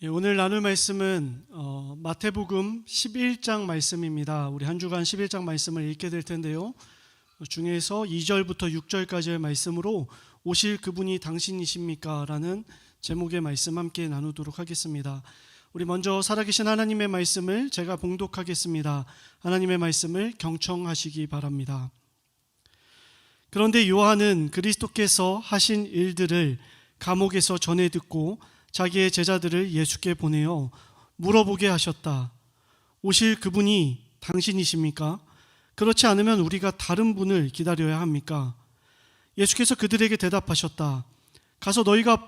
오늘 나눌 말씀은 마태복음 11장 말씀입니다. 우리 한 주간 11장 말씀을 읽게 될 텐데요. 중에서 2절부터 6절까지의 말씀으로 오실 그분이 당신이십니까? 라는 제목의 말씀 함께 나누도록 하겠습니다. 우리 먼저 살아계신 하나님의 말씀을 제가 봉독하겠습니다. 하나님의 말씀을 경청하시기 바랍니다. 그런데 요한은 그리스도께서 하신 일들을 감옥에서 전해 듣고 자기의 제자들을 예수께 보내어 물어보게 하셨다. 오실 그분이 당신이십니까? 그렇지 않으면 우리가 다른 분을 기다려야 합니까? 예수께서 그들에게 대답하셨다. 가서 너희가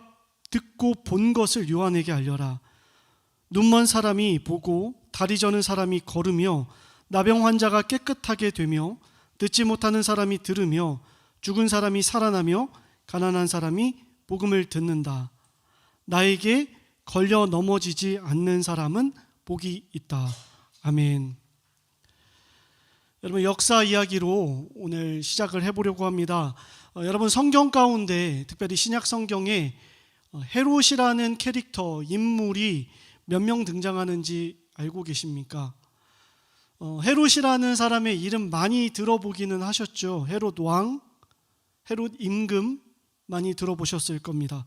듣고 본 것을 요한에게 알려라. 눈먼 사람이 보고 다리 저는 사람이 걸으며 나병 환자가 깨끗하게 되며 듣지 못하는 사람이 들으며 죽은 사람이 살아나며 가난한 사람이 복음을 듣는다. 나에게 걸려 넘어지지 않는 사람은 복이 있다. 아멘. 여러분, 역사 이야기로 오늘 시작을 해보려고 합니다. 여러분, 성경 가운데 특별히 신약 성경에 헤롯이라는 캐릭터, 인물이 몇 명 등장하는지 알고 계십니까? 헤롯이라는 사람의 이름 많이 들어보기는 하셨죠. 헤롯 왕, 헤롯 임금 많이 들어보셨을 겁니다.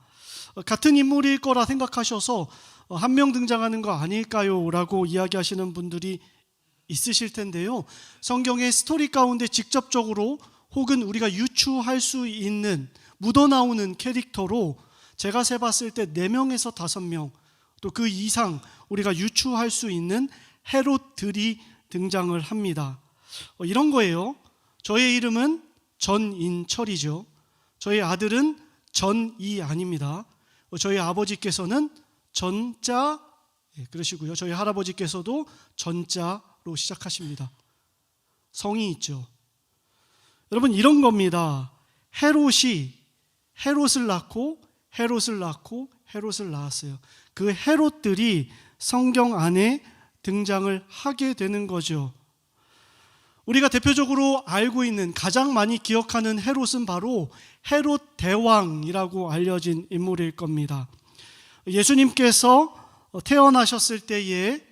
같은 인물일 거라 생각하셔서 한 명 등장하는 거 아닐까요? 라고 이야기하시는 분들이 있으실 텐데요. 성경의 스토리 가운데 직접적으로 혹은 우리가 유추할 수 있는 묻어나오는 캐릭터로 제가 세봤을 때 4명에서 5명, 또 그 이상 우리가 유추할 수 있는 헤롯들이 등장을 합니다. 이런 거예요. 저의 이름은 전인철이죠. 저희 아들은 전이 아닙니다. 저희 아버지께서는 전자, 그러시고요. 저희 할아버지께서도 전자로 시작하십니다. 성이 있죠. 여러분, 이런 겁니다. 헤롯이 헤롯을 낳고 헤롯을 낳고 헤롯을 낳았어요. 그 헤롯들이 성경 안에 등장을 하게 되는 거죠. 우리가 대표적으로 알고 있는, 가장 많이 기억하는 헤롯은 바로 헤롯 대왕이라고 알려진 인물일 겁니다. 예수님께서 태어나셨을 때에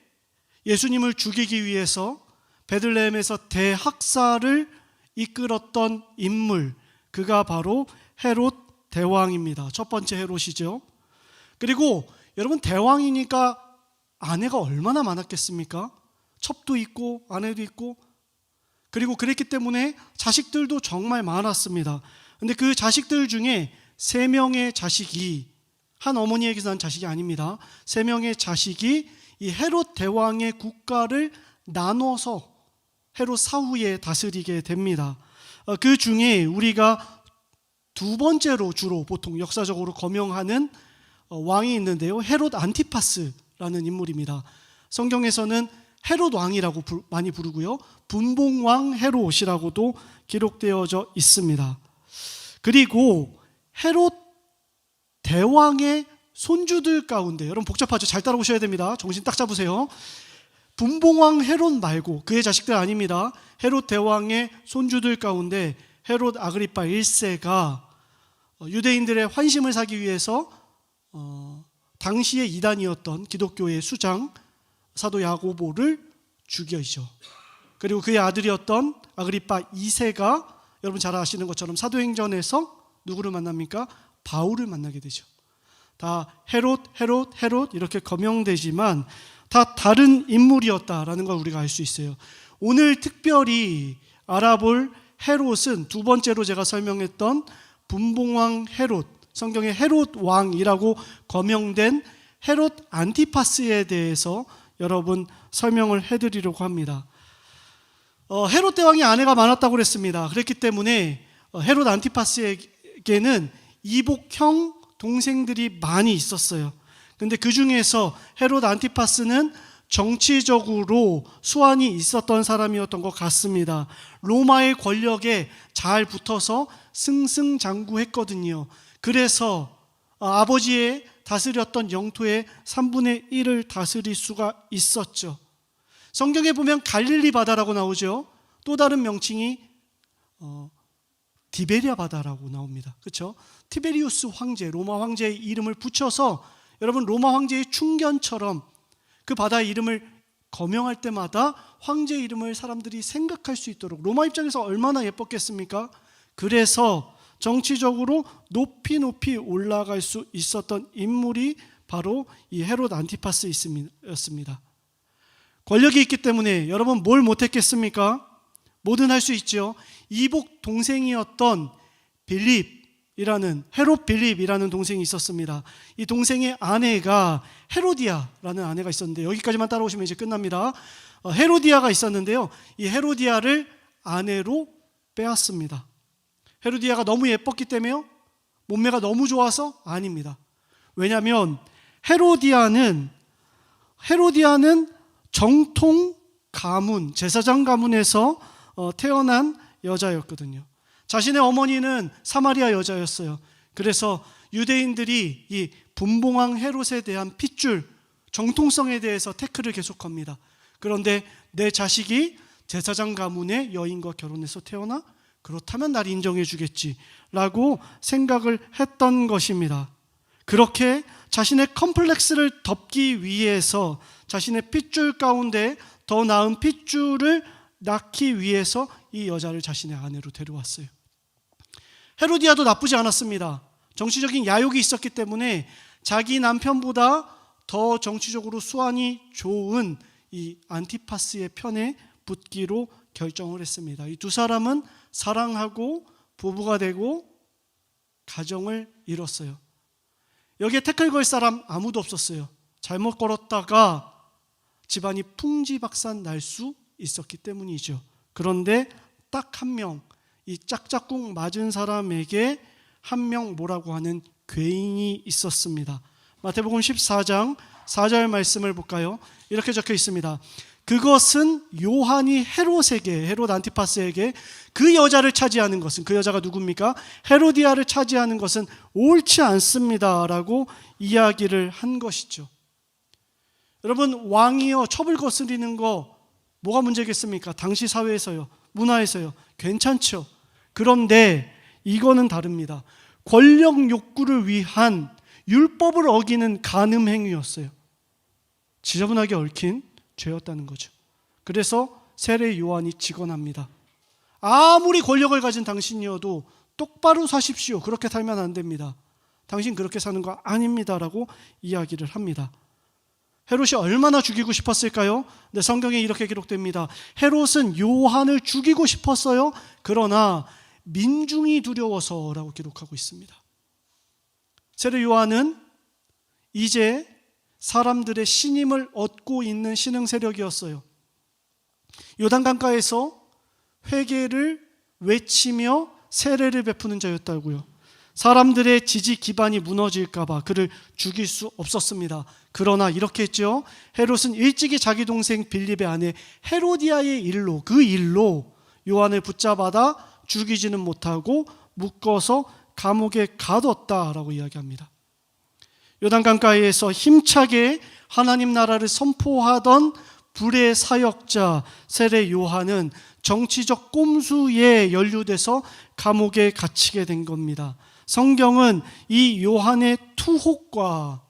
예수님을 죽이기 위해서 베들레헴에서 대학살을 이끌었던 인물, 그가 바로 헤롯 대왕입니다. 첫 번째 헤롯이죠. 그리고 여러분, 대왕이니까 아내가 얼마나 많았겠습니까? 첩도 있고 아내도 있고, 그리고 그랬기 때문에 자식들도 정말 많았습니다. 근데 그 자식들 중에 3명의 자식이, 한 어머니에게서 난 자식이 아닙니다. 3명의 자식이 이 헤롯 대왕의 국가를 나눠서 헤롯 사후에 다스리게 됩니다. 그 중에 우리가 2번째로 주로 보통 역사적으로 거명하는 왕이 있는데요. 헤롯 안티파스라는 인물입니다. 성경에서는 헤롯 왕이라고 많이 부르고요. 분봉왕 헤롯이라고도 기록되어져 있습니다. 그리고 헤롯 대왕의 손주들 가운데, 여러분 복잡하죠? 잘 따라오셔야 됩니다. 정신 딱 잡으세요. 분봉왕 헤롯 말고, 그의 자식들 아닙니다. 헤롯 대왕의 손주들 가운데 헤롯 아그리파 1세가 유대인들의 환심을 사기 위해서 당시의 이단이었던 기독교의 수장 사도 야고보를 죽여이죠. 그리고 그의 아들이었던 아그리파 2세가 여러분 잘 아시는 것처럼 사도행전에서 누구를 만납니까? 바울을 만나게 되죠. 다 헤롯 이렇게 거명되지만 다 다른 인물이었다라는 걸 우리가 알 수 있어요. 오늘 특별히 알아볼 헤롯은 2번째로 제가 설명했던 분봉왕 헤롯, 성경의 헤롯 왕이라고 거명된 헤롯 안티파스에 대해서 여러분 설명을 해드리려고 합니다. 헤롯 대왕이 아내가 많았다고 그랬습니다. 그랬기 때문에 헤롯 안티파스에게는 이복형 동생들이 많이 있었어요. 근데 그 중에서 헤롯 안티파스는 정치적으로 수완이 있었던 사람이었던 것 같습니다. 로마의 권력에 잘 붙어서 승승장구했거든요. 그래서 아버지의 다스렸던 영토의 3분의 1을 다스릴 수가 있었죠. 성경에 보면 갈릴리 바다라고 나오죠. 또 다른 명칭이 티베리아 바다라고 나옵니다. 그렇죠? 티베리우스 황제, 로마 황제의 이름을 붙여서 여러분, 로마 황제의 충견처럼 그 바다의 이름을 거명할 때마다 황제의 이름을 사람들이 생각할 수 있도록 로마 입장에서 얼마나 예뻤겠습니까? 그래서 정치적으로 높이 높이 올라갈 수 있었던 인물이 바로 이 헤롯 안티파스였습니다. 권력이 있기 때문에 여러분 뭘 못했겠습니까? 뭐든 할 수 있죠. 이복 동생이었던 헤롯 빌립이라는 동생이 있었습니다. 이 동생의 아내가 헤로디아라는 아내가 있었는데, 여기까지만 따라오시면 이제 끝납니다. 헤로디아가 있었는데요, 이 헤로디아를 아내로 빼앗습니다. 헤로디아가 너무 예뻤기 때문에요? 몸매가 너무 좋아서? 아닙니다. 왜냐하면 헤로디아는 정통 가문, 제사장 가문에서 태어난 여자였거든요. 자신의 어머니는 사마리아 여자였어요. 그래서 유대인들이 이 분봉왕 헤롯에 대한 핏줄, 정통성에 대해서 태클을 계속합니다. 그런데 내 자식이 제사장 가문의 여인과 결혼해서 태어나? 그렇다면 날 인정해 주겠지라고 생각을 했던 것입니다. 그렇게 자신의 컴플렉스를 덮기 위해서 자신의 핏줄 가운데 더 나은 핏줄을 낳기 위해서 이 여자를 자신의 아내로 데려왔어요. 헤로디아도 나쁘지 않았습니다. 정치적인 야욕이 있었기 때문에 자기 남편보다 더 정치적으로 수완이 좋은 이 안티파스의 편에 붙기로 결정을 했습니다. 이 두 사람은 사랑하고 부부가 되고 가정을 이뤘어요. 여기에 태클 걸 사람 아무도 없었어요. 잘못 걸었다가 집안이 풍지박산 날 수 있었기 때문이죠. 그런데 딱 한 명, 이 짝짝꿍 맞은 사람에게 한 명 뭐라고 하는 괴인이 있었습니다. 마태복음 14장 4절 말씀을 볼까요? 이렇게 적혀 있습니다. 그것은 요한이 헤롯 안티파스에게 그 여자를 차지하는 것은, 그 여자가 누굽니까? 헤로디아를 차지하는 것은 옳지 않습니다 라고 이야기를 한 것이죠. 여러분, 왕이요 첩을 거스리는 거 뭐가 문제겠습니까? 당시 사회에서요, 문화에서요, 괜찮죠. 그런데 이거는 다릅니다. 권력 욕구를 위한 율법을 어기는 간음 행위였어요. 지저분하게 얽힌 죄였다는 거죠. 그래서 세례 요한이 직언합니다. 아무리 권력을 가진 당신이어도 똑바로 사십시오. 그렇게 살면 안 됩니다. 당신 그렇게 사는 거 아닙니다 라고 이야기를 합니다. 헤롯이 얼마나 죽이고 싶었을까요? 네, 성경에 이렇게 기록됩니다. 헤롯은 요한을 죽이고 싶었어요. 그러나 민중이 두려워서라고 기록하고 있습니다. 세례 요한은 이제 사람들의 신임을 얻고 있는 신흥 세력이었어요. 요단강가에서 회개를 외치며 세례를 베푸는 자였다고요. 사람들의 지지 기반이 무너질까 봐 그를 죽일 수 없었습니다. 그러나 이렇게 했죠. 헤롯은 일찍이 자기 동생 빌립의 아내 헤로디아의 일로, 그 일로 요한을 붙잡아다 죽이지는 못하고 묶어서 감옥에 가뒀다라고 이야기합니다. 요단강가에서 힘차게 하나님 나라를 선포하던 불의 사역자 세례 요한은 정치적 꼼수에 연루돼서 감옥에 갇히게 된 겁니다. 성경은 이 요한의 투혹과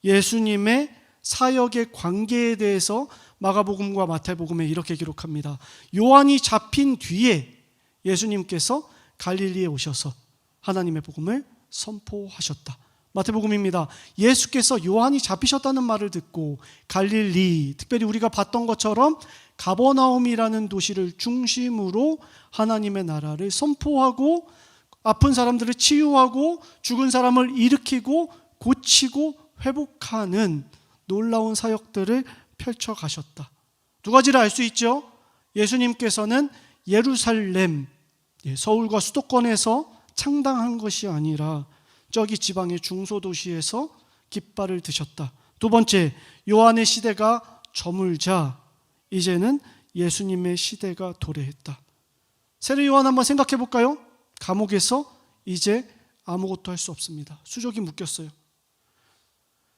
예수님의 사역의 관계에 대해서 마가복음과 마태복음에 이렇게 기록합니다. 요한이 잡힌 뒤에 예수님께서 갈릴리에 오셔서 하나님의 복음을 선포하셨다. 마태복음입니다. 예수께서 요한이 잡히셨다는 말을 듣고 갈릴리, 특별히 우리가 봤던 것처럼 가버나움이라는 도시를 중심으로 하나님의 나라를 선포하고 아픈 사람들을 치유하고 죽은 사람을 일으키고 고치고 회복하는 놀라운 사역들을 펼쳐가셨다. 두 가지를 알 수 있죠. 예수님께서는 예루살렘, 서울과 수도권에서 창당한 것이 아니라 저기 지방의 중소도시에서 깃발을 드셨다. 두 번째, 요한의 시대가 저물자 이제는 예수님의 시대가 도래했다. 세례 요한 한번 생각해 볼까요? 감옥에서 이제 아무것도 할 수 없습니다. 수족이 묶였어요.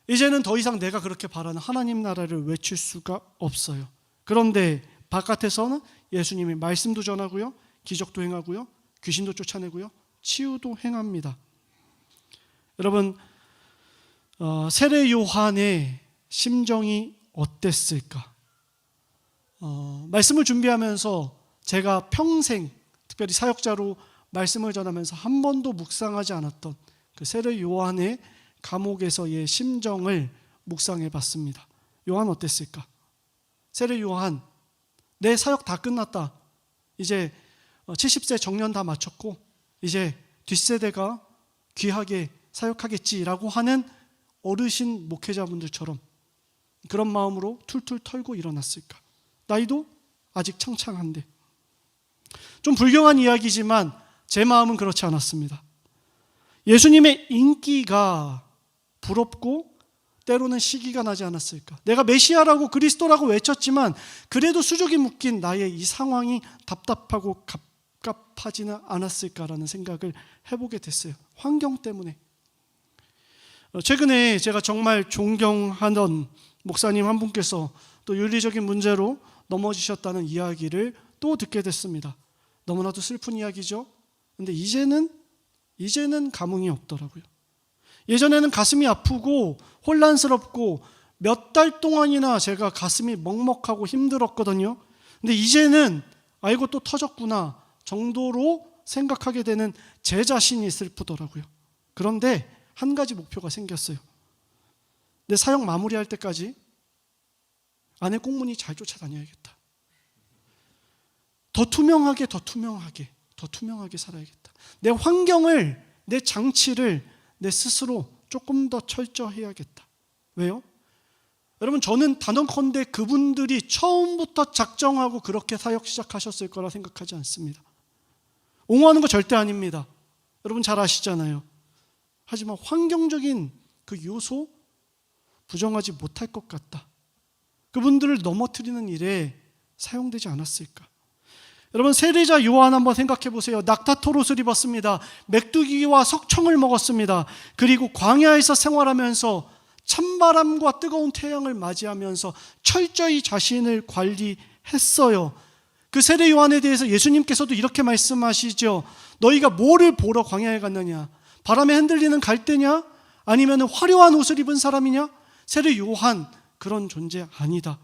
이제는 더 이상 내가 그렇게 바라는 하나님 나라를 외칠 수가 없어요. 그런데 바깥에서는 예수님이 말씀도 전하고요, 기적도 행하고요, 귀신도 쫓아내고요, 치유도 행합니다. 여러분, 세례 요한의 심정이 어땠을까? 말씀을 준비하면서 제가 평생 특별히 사역자로 말씀을 전하면서 한 번도 묵상하지 않았던 그 세례 요한의 감옥에서의 심정을 묵상해 봤습니다. 요한 어땠을까? 세례 요한, 내 사역 다 끝났다. 이제 70세 정년 다 마쳤고 이제 뒷세대가 귀하게 사역하겠지라고 하는 어르신 목회자분들처럼 그런 마음으로 툴툴 털고 일어났을까? 나이도 아직 창창한데. 좀 불경한 이야기지만 제 마음은 그렇지 않았습니다. 예수님의 인기가 부럽고 때로는 시기가 나지 않았을까? 내가 메시아라고 그리스도라고 외쳤지만 그래도 수족이 묶인 나의 이 상황이 답답하고 갑갑하지는 않았을까라는 생각을 해보게 됐어요. 환경 때문에. 최근에 제가 정말 존경하던 목사님 한 분께서 또 윤리적인 문제로 넘어지셨다는 이야기를 또 듣게 됐습니다. 너무나도 슬픈 이야기죠. 근데 이제는 감흥이 없더라고요. 예전에는 가슴이 아프고 혼란스럽고 몇 달 동안이나 제가 가슴이 먹먹하고 힘들었거든요. 근데 이제는 아이고 또 터졌구나 정도로 생각하게 되는 제 자신이 슬프더라고요. 그런데 한 가지 목표가 생겼어요. 내 사역 마무리할 때까지 아내 꽁무니 잘 쫓아다녀야겠다. 더 투명하게 살아야겠다. 내 환경을, 내 장치를 내 스스로 조금 더 철저해야겠다. 왜요? 여러분, 저는 단언컨대 그분들이 처음부터 작정하고 그렇게 사역 시작하셨을 거라 생각하지 않습니다. 옹호하는 거 절대 아닙니다. 여러분 잘 아시잖아요. 하지만 환경적인 그 요소 부정하지 못할 것 같다. 그분들을 넘어뜨리는 일에 사용되지 않았을까? 여러분, 세례자 요한 한번 생각해 보세요. 낙타토롯을 입었습니다. 메뚜기와 석청을 먹었습니다. 그리고 광야에서 생활하면서 찬바람과 뜨거운 태양을 맞이하면서 철저히 자신을 관리했어요. 그 세례 요한에 대해서 예수님께서도 이렇게 말씀하시죠. 너희가 뭐를 보러 광야에 갔느냐? 바람에 흔들리는 갈대냐? 아니면 화려한 옷을 입은 사람이냐? 세례 요한 그런 존재 아니다.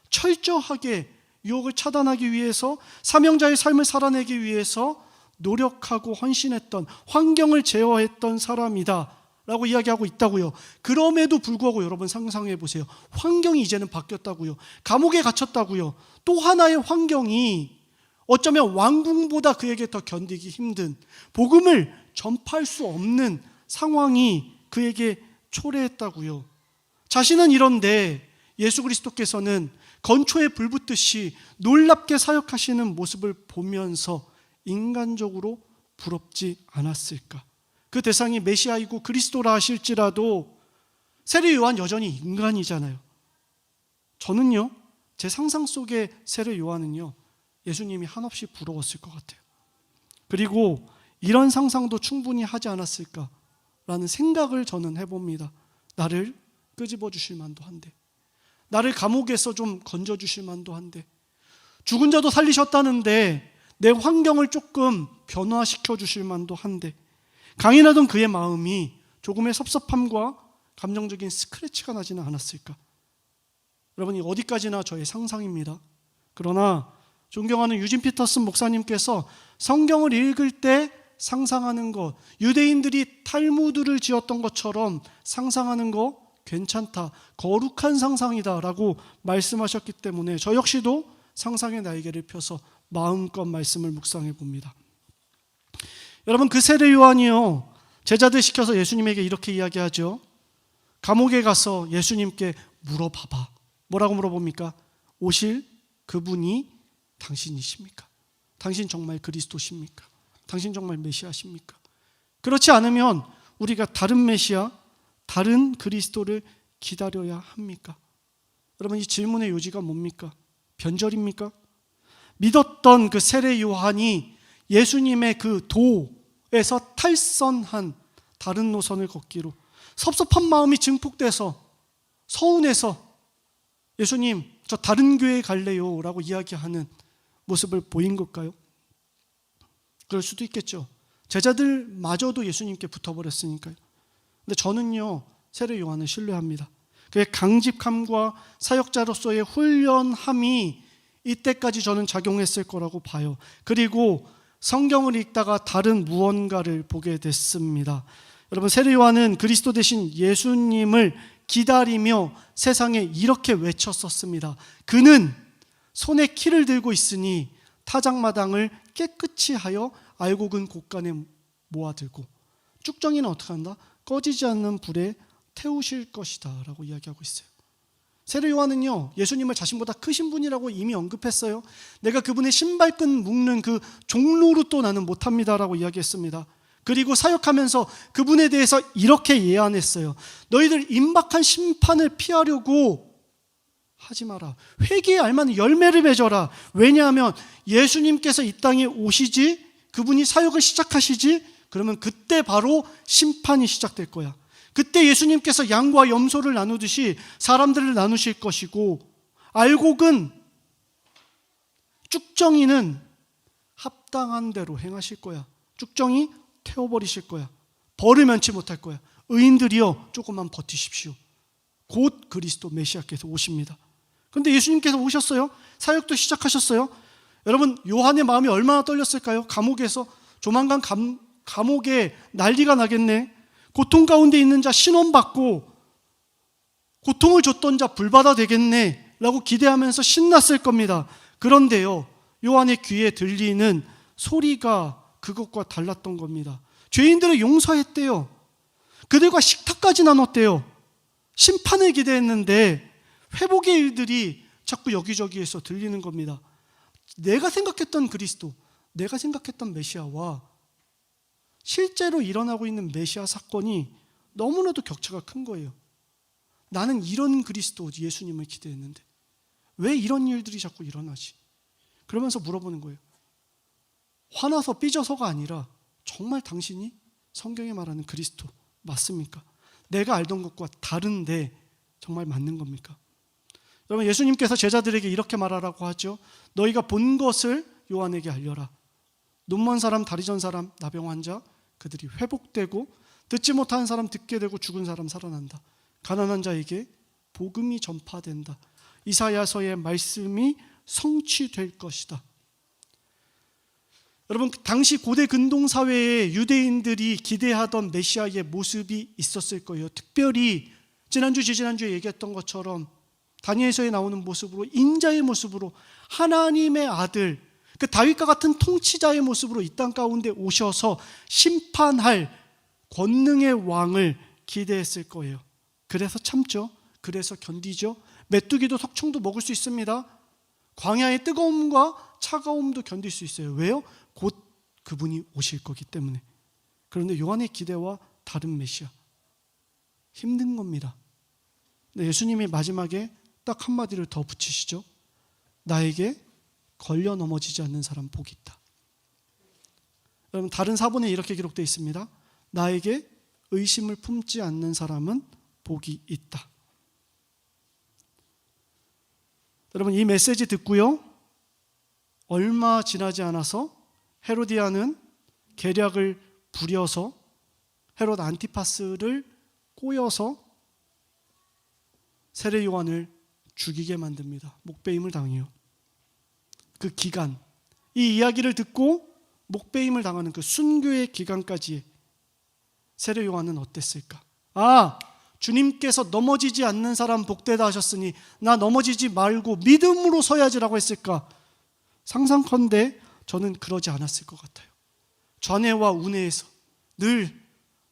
철저하게 유혹을 차단하기 위해서, 사명자의 삶을 살아내기 위해서 노력하고 헌신했던, 환경을 제어했던 사람이다 라고 이야기하고 있다고요. 그럼에도 불구하고 여러분 상상해 보세요. 환경이 이제는 바뀌었다고요. 감옥에 갇혔다고요. 또 하나의 환경이 어쩌면 왕궁보다 그에게 더 견디기 힘든, 복음을 전파할 수 없는 상황이 그에게 초래했다고요. 자신은 이런데 예수 그리스도께서는 건초에 불 붙듯이 놀랍게 사역하시는 모습을 보면서 인간적으로 부럽지 않았을까? 그 대상이 메시아이고 그리스도라 하실지라도 세례 요한 여전히 인간이잖아요. 저는요, 제 상상 속의 세례 요한은요, 예수님이 한없이 부러웠을 것 같아요. 그리고 이런 상상도 충분히 하지 않았을까라는 생각을 저는 해봅니다. 나를 끄집어 주실 만도 한데, 나를 감옥에서 좀 건져 주실 만도 한데, 죽은 자도 살리셨다는데 내 환경을 조금 변화시켜 주실 만도 한데, 강인하던 그의 마음이 조금의 섭섭함과 감정적인 스크래치가 나지는 않았을까? 여러분이 어디까지나 저의 상상입니다. 그러나 존경하는 유진 피터슨 목사님께서 성경을 읽을 때 상상하는 것, 유대인들이 탈무드를 지었던 것처럼 상상하는 거 괜찮다, 거룩한 상상이다 라고 말씀하셨기 때문에 저 역시도 상상의 날개를 펴서 마음껏 말씀을 묵상해 봅니다. 여러분, 그 세례 요한이요, 제자들 시켜서 예수님에게 이렇게 이야기하죠. 감옥에 가서 예수님께 물어봐봐. 뭐라고 물어봅니까? 오실 그분이 당신이십니까? 당신 정말 그리스도십니까? 당신 정말 메시아십니까? 그렇지 않으면 우리가 다른 메시아, 다른 그리스도를 기다려야 합니까? 여러분, 이 질문의 요지가 뭡니까? 변절입니까? 믿었던 그 세례 요한이 예수님의 그 도에서 탈선한 다른 노선을 걷기로, 섭섭한 마음이 증폭돼서 서운해서 예수님 저 다른 교회에 갈래요 라고 이야기하는 모습을 보인 걸까요? 그럴 수도 있겠죠. 제자들마저도 예수님께 붙어버렸으니까요. 근데 저는요, 세례 요한을 신뢰합니다. 그의 강직함과 사역자로서의 훈련함이 이때까지 저는 작용했을 거라고 봐요. 그리고 성경을 읽다가 다른 무언가를 보게 됐습니다. 여러분, 세례 요한은 그리스도 대신 예수님을 기다리며 세상에 이렇게 외쳤었습니다. 그는 손에 키를 들고 있으니 타작마당을 깨끗이 하여 알곡은 곳간에 모아들고 쭉정이는 어떻게 한다? 꺼지지 않는 불에 태우실 것이다 라고 이야기하고 있어요. 세례 요한은요, 예수님을 자신보다 크신 분이라고 이미 언급했어요. 내가 그분의 신발끈 묶는 그 종로로 나는 못합니다 라고 이야기했습니다. 그리고 사역하면서 그분에 대해서 이렇게 예언했어요. 너희들 임박한 심판을 피하려고 하지 마라. 회개에 알맞은 열매를 맺어라. 왜냐하면 예수님께서 이 땅에 오시지, 그분이 사역을 시작하시지, 그러면 그때 바로 심판이 시작될 거야. 그때 예수님께서 양과 염소를 나누듯이 사람들을 나누실 것이고, 알곡은, 쭉정이는 합당한 대로 행하실 거야. 쭉정이 태워버리실 거야. 벌을 면치 못할 거야. 의인들이여 조금만 버티십시오. 곧 그리스도 메시아께서 오십니다. 그런데 예수님께서 오셨어요. 사역도 시작하셨어요. 여러분, 요한의 마음이 얼마나 떨렸을까요? 감옥에서 조만간 감옥에 난리가 나겠네. 고통 가운데 있는 자 신원받고 고통을 줬던 자 불받아 되겠네 라고 기대하면서 신났을 겁니다. 그런데요, 요한의 귀에 들리는 소리가 그것과 달랐던 겁니다. 죄인들을 용서했대요. 그들과 식탁까지 나눴대요. 심판을 기대했는데 회복의 일들이 자꾸 여기저기에서 들리는 겁니다. 내가 생각했던 그리스도, 내가 생각했던 메시아와 실제로 일어나고 있는 메시아 사건이 너무나도 격차가 큰 거예요. 나는 이런 그리스도 예수님을 기대했는데 왜 이런 일들이 자꾸 일어나지? 그러면서 물어보는 거예요. 화나서 삐져서가 아니라 정말 당신이 성경에 말하는 그리스도 맞습니까? 내가 알던 것과 다른데 정말 맞는 겁니까? 여러분, 예수님께서 제자들에게 이렇게 말하라고 하죠. 너희가 본 것을 요한에게 알려라. 눈먼 사람, 다리 전 사람, 나병 환자 그들이 회복되고, 듣지 못하는 사람 듣게 되고, 죽은 사람 살아난다. 가난한 자에게 복음이 전파된다. 이사야서의 말씀이 성취될 것이다. 여러분, 당시 고대 근동 사회에 유대인들이 기대하던 메시아의 모습이 있었을 거예요. 특별히 지난주, 지지난주에 얘기했던 것처럼 다니엘서에 나오는 모습으로, 인자의 모습으로, 하나님의 아들, 그 다윗과 같은 통치자의 모습으로 이 땅 가운데 오셔서 심판할 권능의 왕을 기대했을 거예요. 그래서 참죠. 그래서 견디죠. 메뚜기도 석청도 먹을 수 있습니다. 광야의 뜨거움과 차가움도 견딜 수 있어요. 왜요? 곧 그분이 오실 거기 때문에. 그런데 요한의 기대와 다른 메시아, 힘든 겁니다. 근데 예수님이 마지막에 딱 한마디를 더 붙이시죠. 나에게 걸려 넘어지지 않는 사람 복이 있다. 여러분, 다른 사본에 이렇게 기록되어 있습니다. 나에게 의심을 품지 않는 사람은 복이 있다. 여러분, 이 메시지 듣고요, 얼마 지나지 않아서 헤로디아는 계략을 부려서 헤롯 안티파스를 꼬여서 세례 요한을 죽이게 만듭니다. 목베임을 당해요. 그 기간, 이 이야기를 듣고 목베임을 당하는 그 순교의 기간까지 세례 요한은 어땠을까? 아, 주님께서 넘어지지 않는 사람 복되다 하셨으니 나 넘어지지 말고 믿음으로 서야지라고 했을까? 상상컨대 저는 그러지 않았을 것 같아요. 좌뇌와 우뇌에서 늘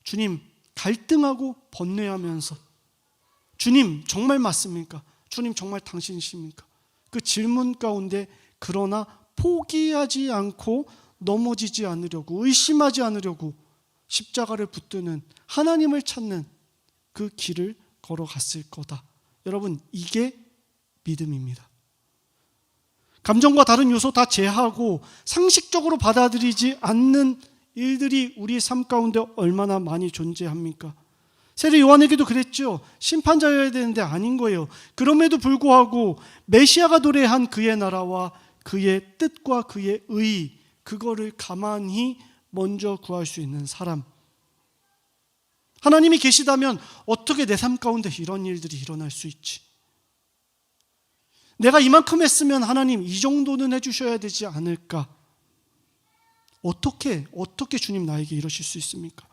주님 갈등하고 번뇌하면서 주님 정말 맞습니까? 주님 정말 당신이십니까? 그 질문 가운데 그러나 포기하지 않고 넘어지지 않으려고, 의심하지 않으려고 십자가를 붙드는, 하나님을 찾는 그 길을 걸어갔을 거다. 여러분, 이게 믿음입니다. 감정과 다른 요소 다 제하고 상식적으로 받아들이지 않는 일들이 우리 삶 가운데 얼마나 많이 존재합니까? 세례 요한에게도 그랬죠. 심판자여야 되는데 아닌 거예요. 그럼에도 불구하고 메시아가 노래한 그의 나라와 그의 뜻과 그의 의, 그거를 가만히 먼저 구할 수 있는 사람. 하나님이 계시다면 어떻게 내 삶 가운데 이런 일들이 일어날 수 있지? 내가 이만큼 했으면 하나님 이 정도는 해주셔야 되지 않을까? 어떻게 주님 나에게 이러실 수 있습니까?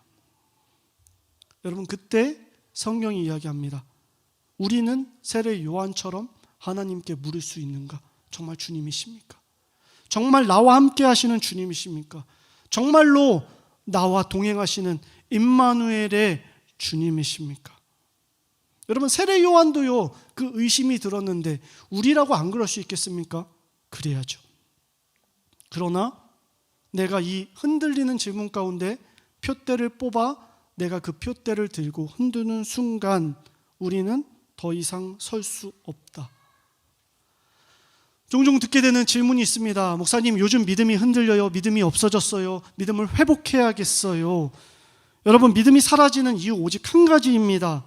여러분, 그때 성경이 이야기합니다. 우리는 세례 요한처럼 하나님께 물을 수 있는가? 정말 주님이십니까? 정말 나와 함께 하시는 주님이십니까? 정말로 나와 동행하시는 임마누엘의 주님이십니까? 여러분, 세례 요한도요 그 의심이 들었는데 우리라고 안 그럴 수 있겠습니까? 그래야죠. 그러나 내가 이 흔들리는 질문 가운데 표대를 뽑아 내가 그 표대를 들고 흔드는 순간 우리는 더 이상 설 수 없다. 종종 듣게 되는 질문이 있습니다. 목사님, 요즘 믿음이 흔들려요. 믿음이 없어졌어요. 믿음을 회복해야겠어요. 여러분, 믿음이 사라지는 이유 오직 한 가지입니다.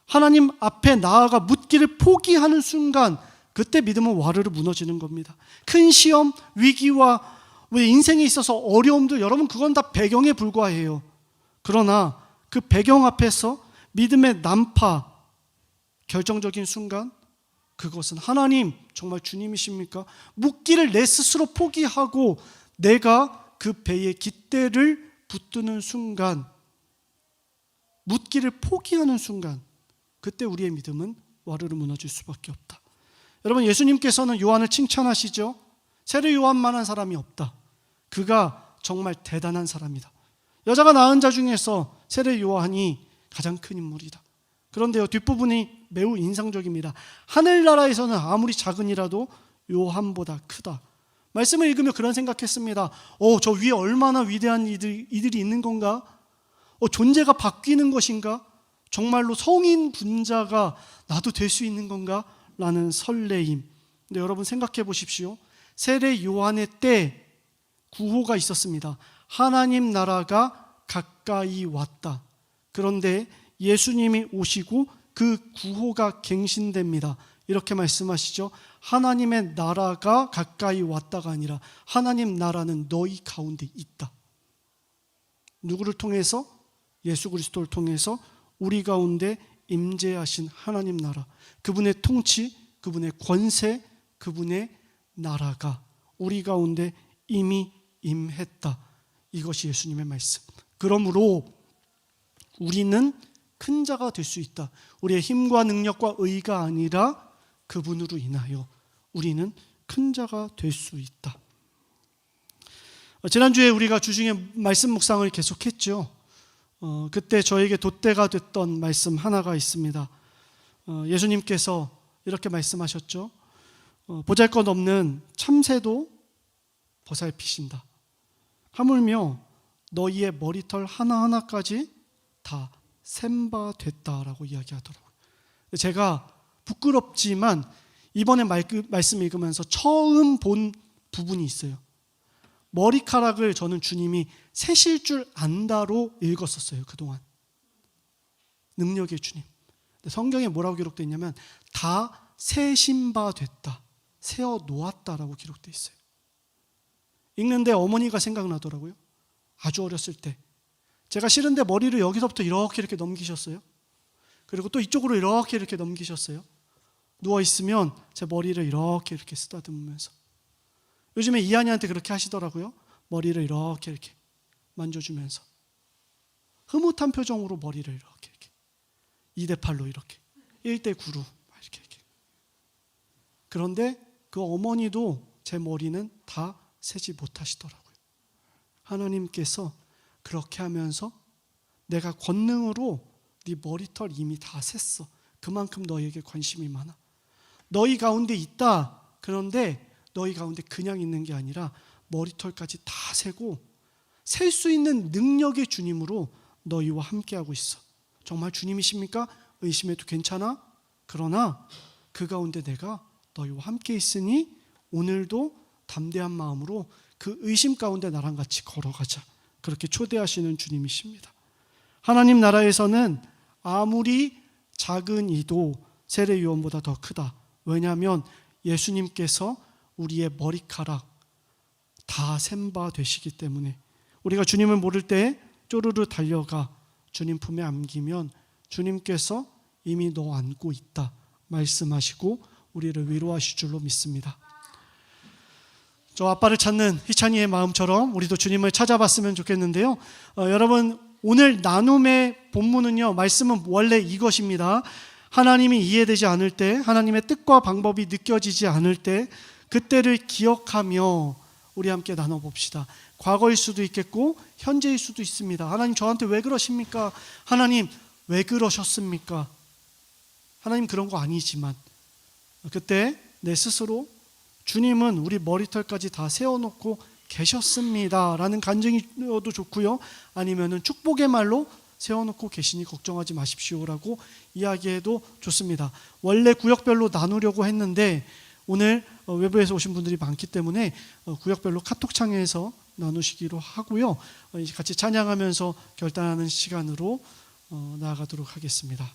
하나님 앞에 나아가 묻기를 포기하는 순간 그때 믿음은 와르르 무너지는 겁니다. 큰 시험, 위기와 인생에 있어서 어려움도 여러분 그건 다 배경에 불과해요. 그러나 그 배경 앞에서 믿음의 난파, 결정적인 순간 그것은 하나님 정말 주님이십니까? 묻기를 내 스스로 포기하고 내가 그 배에 깃대를 붙드는 순간, 묻기를 포기하는 순간 그때 우리의 믿음은 와르르 무너질 수밖에 없다. 여러분, 예수님께서는 요한을 칭찬하시죠. 세례 요한만한 사람이 없다. 그가 정말 대단한 사람이다. 여자가 낳은 자 중에서 세례 요한이 가장 큰 인물이다. 그런데요, 뒷부분이 매우 인상적입니다. 하늘나라에서는 아무리 작은이라도 요한보다 크다. 말씀을 읽으며 그런 생각했습니다. 저 위에 얼마나 위대한 이들이 있는 건가? 존재가 바뀌는 것인가? 정말로 성인 분자가 나도 될 수 있는 건가? 라는 설레임. 근데 여러분 생각해 보십시오. 세례 요한의 때 구호가 있었습니다. 하나님 나라가 가까이 왔다. 그런데 예수님이 오시고 그 구호가 갱신됩니다. 이렇게 말씀하시죠. 하나님의 나라가 가까이 왔다가 아니라 하나님 나라는 너희 가운데 있다. 누구를 통해서? 예수 그리스도를 통해서 우리 가운데 임재하신 하나님 나라, 그분의 통치, 그분의 권세, 그분의 나라가 우리 가운데 이미 임했다. 이것이 예수님의 말씀. 그러므로 우리는 큰 자가 될 수 있다. 우리의 힘과 능력과 의가 아니라 그분으로 인하여 우리는 큰 자가 될 수 있다. 지난주에 우리가 주중에 말씀 묵상을 계속했죠. 그때 저에게 돛대가 됐던 말씀 하나가 있습니다. 예수님께서 이렇게 말씀하셨죠. 보잘것없는 참새도 보살피신다. 하물며 너희의 머리털 하나하나까지 다 셈 바 됐다라고 이야기하더라고요. 제가 부끄럽지만 이번에 말씀 읽으면서 처음 본 부분이 있어요. 머리카락을 저는 주님이 세실 줄 안다로 읽었었어요. 그동안 능력의 주님. 성경에 뭐라고 기록되어 있냐면 다 세신 바 됐다, 세어 놓았다라고 기록되어 있어요. 읽는데 어머니가 생각나더라고요. 아주 어렸을 때 제가 싫은데 머리를 여기서부터 이렇게 넘기셨어요. 그리고 또 이쪽으로 이렇게 넘기셨어요. 누워있으면 제 머리를 이렇게 쓰다듬으면서. 요즘에 이한이한테 그렇게 하시더라고요. 머리를 이렇게 만져주면서 흐뭇한 표정으로 머리를 이렇게 2대8로 이렇게 1대9로 이렇게. 그런데 그 어머니도 제 머리는 다 세지 못하시더라고요. 하나님께서 그렇게 하면서 내가 권능으로 네 머리털 이미 다 셌어. 그만큼 너에게 관심이 많아. 너희 가운데 있다. 그런데 너희 가운데 그냥 있는 게 아니라 머리털까지 다 세고 셀 수 있는 능력의 주님으로 너희와 함께하고 있어. 정말 주님이십니까? 의심해도 괜찮아? 그러나 그 가운데 내가 너희와 함께 있으니 오늘도 담대한 마음으로 그 의심 가운데 나랑 같이 걸어가자. 그렇게 초대하시는 주님이십니다. 하나님 나라에서는 아무리 작은 이도 세례 요한보다 더 크다. 왜냐하면 예수님께서 우리의 머리카락 다 셈바 되시기 때문에 우리가 주님을 모를 때 쪼르르 달려가 주님 품에 안기면 주님께서 이미 너 안고 있다 말씀하시고 우리를 위로하실 줄로 믿습니다. 저 아빠를 찾는 희찬이의 마음처럼 우리도 주님을 찾아봤으면 좋겠는데요. 여러분, 오늘 나눔의 본문은요, 말씀은 원래 이것입니다. 하나님이 이해되지 않을 때, 하나님의 뜻과 방법이 느껴지지 않을 때, 그때를 기억하며 우리 함께 나눠봅시다. 과거일 수도 있겠고 현재일 수도 있습니다. 하나님 저한테 왜 그러십니까? 하나님 왜 그러셨습니까? 하나님 그런 거 아니지만 그때 내 스스로 주님은 우리 머리털까지 다 세워놓고 계셨습니다 라는 간증이어도 좋고요, 아니면은 축복의 말로 세워놓고 계시니 걱정하지 마십시오라고 이야기해도 좋습니다. 원래 구역별로 나누려고 했는데 오늘 외부에서 오신 분들이 많기 때문에 구역별로 카톡창에서 나누시기로 하고요, 같이 찬양하면서 결단하는 시간으로 나아가도록 하겠습니다.